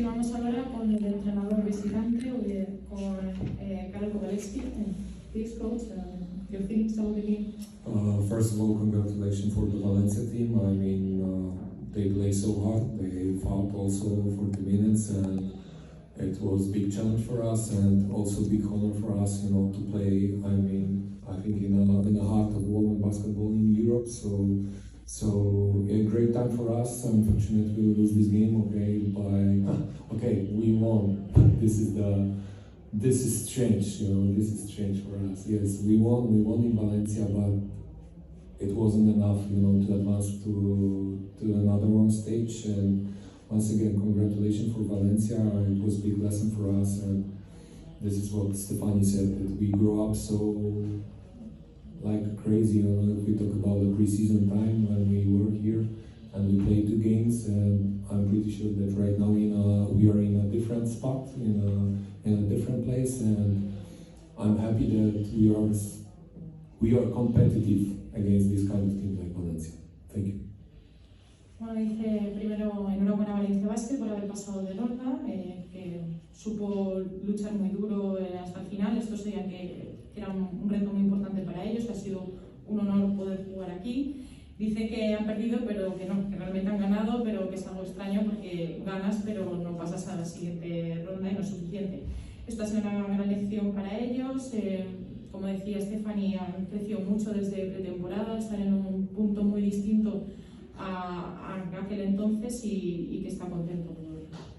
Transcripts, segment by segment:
continuamos ahora con el entrenador visitante, con CB Polkowice. Please, coach, your feelings about the game. First of all, congratulations for the Valencia team. I mean, they play so hard. They fought also for the minutes, and it was a big challenge for us, and also a big honor for us, you know, to play. I mean, I think in the heart of women basketball in Europe. So a great time for us. Unfortunately, we lose this game. Okay, we won. This is strange, you know. This is strange for us. Yes, we won in Valencia, but it wasn't enough, you know, to advance to another one stage. And once again, congratulations for Valencia. It was a big lesson for us, and this is what Stefani said, that we grow up so like crazy. You know, if we talk about the preseason time when we were here and we played 2 games, and I'm pretty sure that right now we are in a different spot, in a different place, and I'm happy that we are competitive against this kind of team like Valencia. Thank you. Bueno, dice primero enhorabuena a Valencia Basket por haber pasado de ronda, que supo luchar muy duro hasta el final. Esto sería que era un reto muy importante para ellos, ha sido un honor poder jugar aquí. Dice que han perdido, pero que no, que realmente han ganado, pero que es algo extraño porque ganas, pero no pasas a la siguiente ronda y no es suficiente. Esta ha sido una gran lección para ellos. Como decía Stefani, han crecido mucho desde pretemporada, están en un punto muy distinto a aquel entonces y que está contento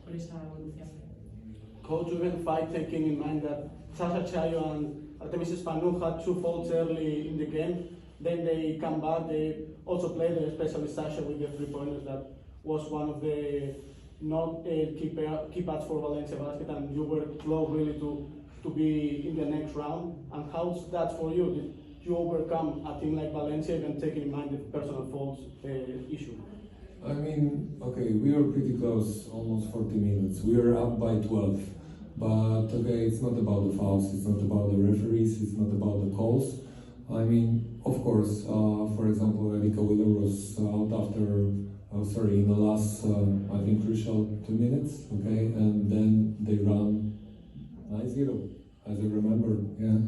por esa evolución. Coach, even fight taking in mind that Sasha Chayo and Artemis Spanu had 2 faults early in the game, then they come back, they also played, especially Sasha with the 3-pointers. That was one of the not key parts for Valencia Basket, and you were close really to be in the next round. And how's that for you? Did you overcome a team like Valencia, even taking in mind the personal faults issue? I mean, okay, we were pretty close, almost 40 minutes. We were up by 12, but okay, it's not about the fouls, it's not about the referees, it's not about the calls. I mean, of course, for example, Erika Wheeler was out after, in the last, I think, crucial 2 minutes, okay, and then they ran 9-0, as I remember, yeah.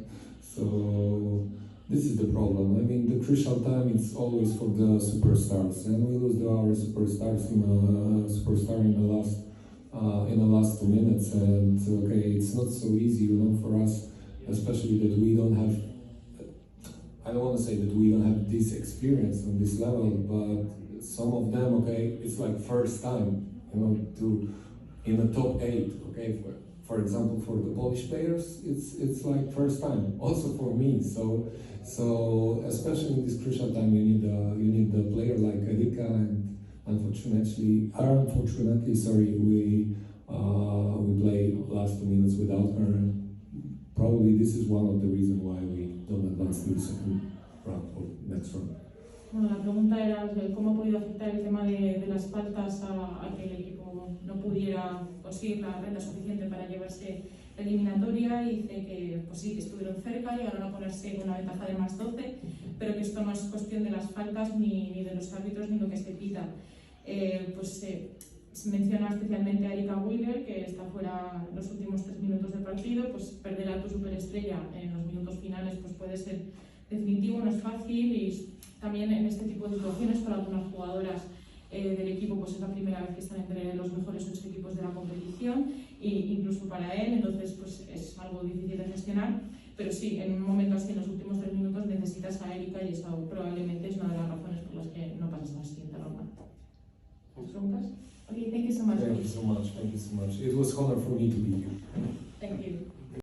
So this is the problem. I mean, the crucial time is always for the superstars, and we lose our superstars in the last 2 minutes. And okay, it's not so easy, you know, for us, especially that we don't have. I don't want to say that we don't have this experience on this level, but some of them, okay, it's like first time, you know, to in the top 8, okay. For example, for the Polish players, it's like first time. Also for me, so especially in this crucial time, you need the player like Erika, and unfortunately, we played last 2 minutes without her. And probably this is one of the reasons why we don't advance to the second round or next round. Bueno, la pregunta era cómo ha podido afectar el tema de las faltas a que el equipo no pudiera conseguir la renta suficiente para llevarse la eliminatoria, y dice que pues sí, que estuvieron cerca, llegaron a ponerse con una ventaja de más 12, pero que esto no es cuestión de las faltas ni de los árbitros ni lo que se pita. Se menciona especialmente a Erika Wheeler, que está fuera los últimos 3 minutos del partido. Pues perder a tu superestrella en los minutos finales pues puede ser definitivo, no es fácil, y también en este tipo de situaciones para algunas jugadoras del equipo pues es la primera vez que están entre los mejores 8 equipos de la competición, e incluso para él, entonces pues es algo difícil de gestionar, pero sí, en un momento así, en los últimos 3 minutos necesitas a Erika, y eso probablemente es una de las razones por las que no pasas a la siguiente ronda. ¿Preguntas? Okay, thank you so much. Thank you so much. It was an honor for me to be here. Thank you.